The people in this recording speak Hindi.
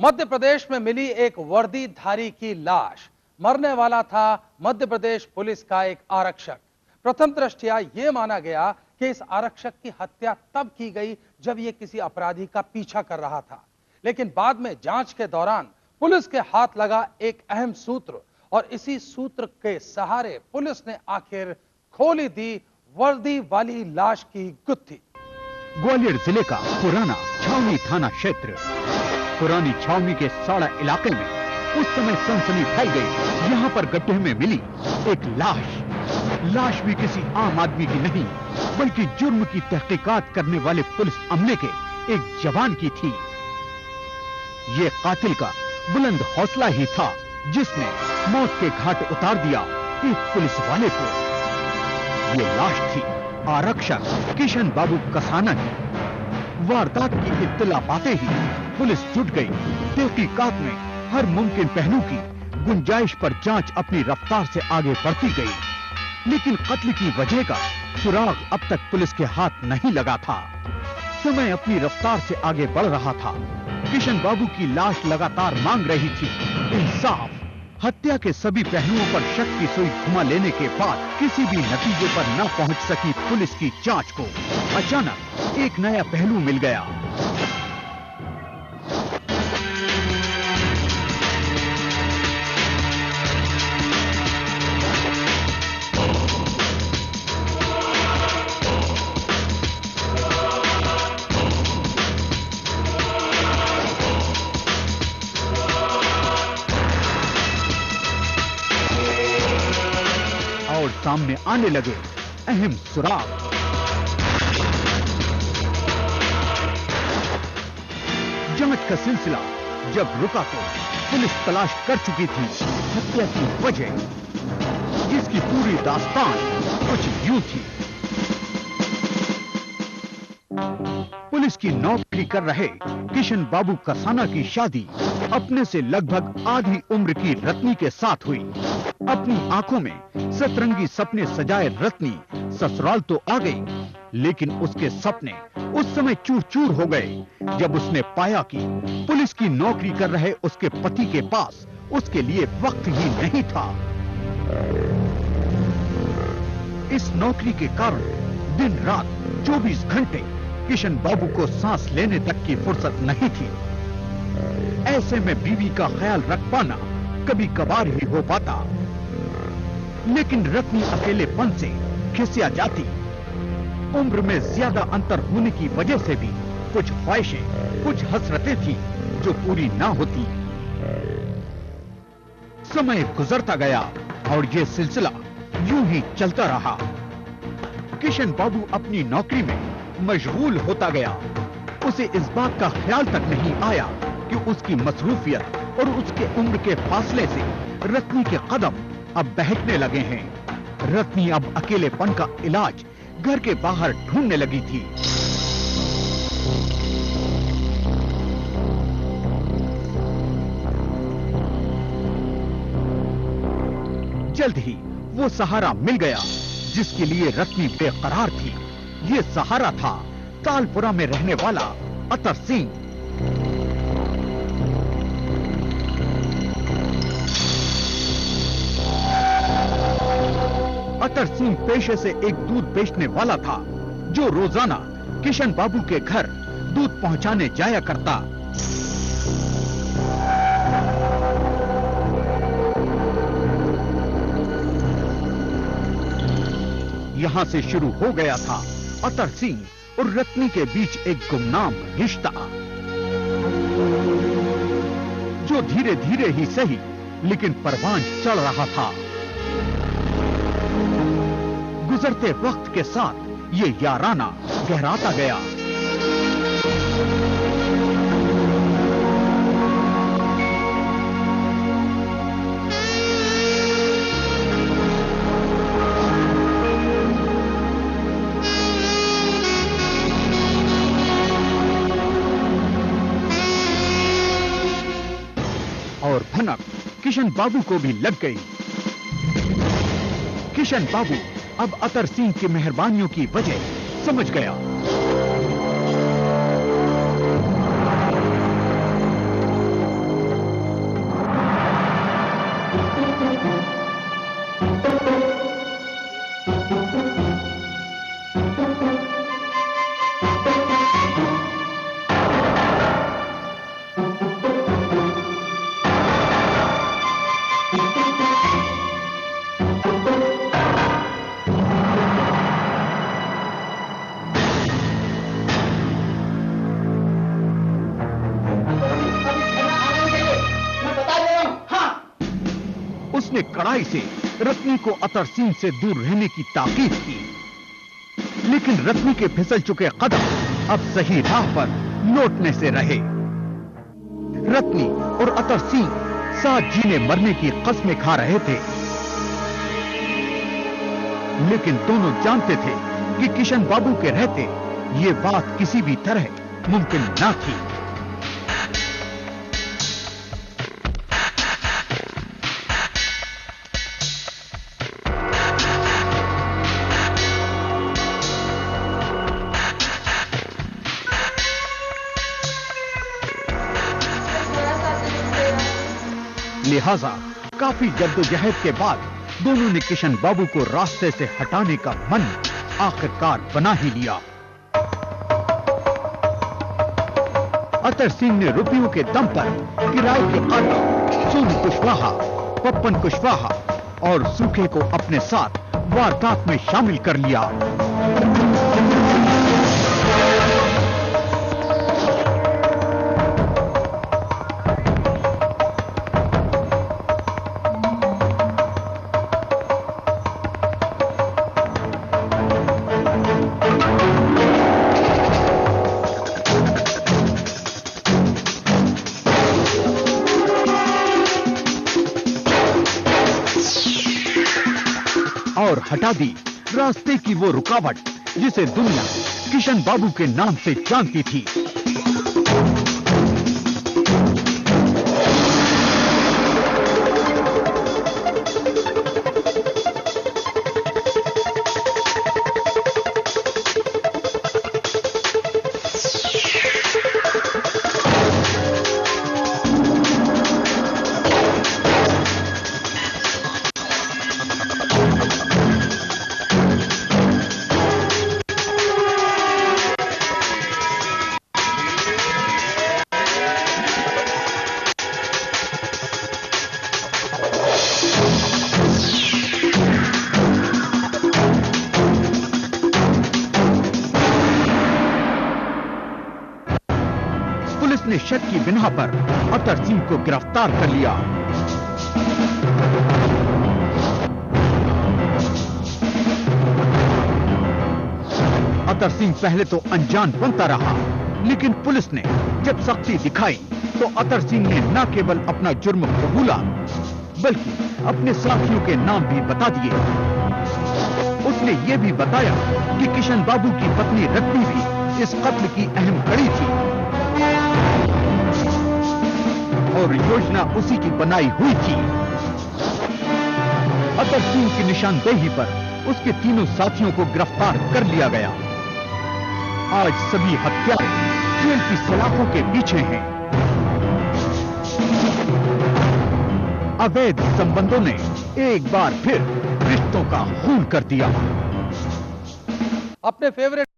मध्य प्रदेश में मिली एक वर्दीधारी की लाश। मरने वाला था मध्य प्रदेश पुलिस का एक आरक्षक। प्रथम दृष्टया यह माना गया कि इस आरक्षक की हत्या तब की गई जब यह किसी अपराधी का पीछा कर रहा था, लेकिन बाद में जांच के दौरान पुलिस के हाथ लगा एक अहम सूत्र और इसी सूत्र के सहारे पुलिस ने आखिर खोली दी वर्दी वाली लाश की गुत्थी। ग्वालियर जिले का पुराना छावनी थाना क्षेत्र। पुरानी छावनी के साड़ा इलाके में उस समय सनसनी फैल गई। यहाँ पर गड्ढे में मिली एक लाश भी किसी आम आदमी की नहीं, बल्कि जुर्म की तहकीकात करने वाले पुलिस अमले के एक जवान की थी। ये कातिल का बुलंद हौसला ही था जिसने मौत के घाट उतार दिया एक पुलिस वाले को। ये लाश थी आरक्षक किशन बाबू कसाना की। वारदात की इत्तला पाते ही पुलिस जुट गई। तहकीकात में हर मुमकिन पहलू की गुंजाइश पर जांच अपनी रफ्तार से आगे बढ़ती गई, लेकिन कत्ल की वजह का सुराग अब तक पुलिस के हाथ नहीं लगा था। समय अपनी रफ्तार से आगे बढ़ रहा था। किशन बाबू की लाश लगातार मांग रही थी इंसाफ। हत्या के सभी पहलुओं पर शक की सुई घुमा लेने के बाद किसी भी नतीजे पर न पहुंच सकी पुलिस की जांच को अचानक एक नया पहलू मिल गया। और सामने आने लगे अहम सुराग। जांच का सिलसिला जब रुका तो पुलिस तलाश कर चुकी थी हत्या की वजह, जिसकी पूरी दास्तान कुछ यूं थी। पुलिस की नौकरी कर रहे किशन बाबू कसाना की शादी अपने से लगभग आधी उम्र की रत्नी के साथ हुई। अपनी आंखों में सतरंगी सपने सजाए रत्नी ससुराल तो आ गई, लेकिन उसके सपने उस समय चूर चूर हो गए जब उसने पाया कि पुलिस की नौकरी कर रहे उसके पति के पास उसके लिए वक्त ही नहीं था। इस नौकरी के कारण दिन रात 24 घंटे किशन बाबू को सांस लेने तक की फुर्सत नहीं थी। ऐसे में बीवी का ख्याल रख पाना कभी कभार ही हो पाता, लेकिन रत्नी अकेलेपन से खिसिया जाती। उम्र में ज्यादा अंतर होने की वजह से भी कुछ ख्वाहिशें, कुछ हसरतें थी जो पूरी ना होती। समय गुजरता गया और ये सिलसिला यूं ही चलता रहा। किशन बाबू अपनी नौकरी में मशगूल होता गया। उसे इस बात का ख्याल तक नहीं आया कि उसकी मसरूफियत और उसके उम्र के फासले से रत्नी के कदम अब बहकने लगे हैं। रत्नी अब अकेलेपन का इलाज घर के बाहर ढूंढने लगी थी। जल्द ही वो सहारा मिल गया जिसके लिए रत्नी बेकरार थी। ये सहारा था तालपुरा में रहने वाला अतर सिंह। अतर सिंह पेशे से एक दूध बेचने वाला था जो रोजाना किशन बाबू के घर दूध पहुंचाने जाया करता। यहां से शुरू हो गया था अतर सिंह और रत्नी के बीच एक गुमनाम रिश्ता, जो धीरे धीरे ही सही लेकिन परवान चढ़ रहा था। गुजरते वक्त के साथ ये याराना गहराता गया। और भनक किशन बाबू को भी लग गई। किशन बाबू अब अतर सिंह की मेहरबानियों की वजह समझ गया। उसने कड़ाई से रत्नी को अतर सिंह से दूर रहने की ताकीद की, लेकिन रत्नी के फिसल चुके कदम अब सही राह पर लौटने से रहे। रत्नी और अतर सिंह साथ जीने मरने की कस्में खा रहे थे, लेकिन दोनों जानते थे कि किशन बाबू के रहते ये बात किसी भी तरह मुमकिन ना थी। लिहाजा काफी जद्दोजहद के बाद दोनों ने किशन बाबू को रास्ते से हटाने का मन आखिरकार बना ही लिया। अतर सिंह ने रुपयों के दम पर किराए के कातिल सोनू कुशवाहा, पप्पन कुशवाहा और सूखे को अपने साथ वारदात में शामिल कर लिया। और हटा दी रास्ते की वो रुकावट जिसे दुनिया किशन बाबू के नाम से जानती थी। पुलिस ने शक की बिना पर अतर सिंह को गिरफ्तार कर लिया। अतर सिंह पहले तो अनजान बनता रहा, लेकिन पुलिस ने जब सख्ती दिखाई तो अतर सिंह ने न केवल अपना जुर्म कबूला बल्कि अपने साथियों के नाम भी बता दिए। उसने ये भी बताया कि किशन बाबू की पत्नी रत्नी भी इस कत्ल की अहम कड़ी थी और योजना उसी की बनाई हुई थी। अतर सिंह की निशानदेही पर उसके तीनों साथियों को गिरफ्तार कर लिया गया। आज सभी हत्यारे जेल की सलाखों के पीछे हैं। अवैध संबंधों ने एक बार फिर रिश्तों का खून कर दिया। अपने फेवरेट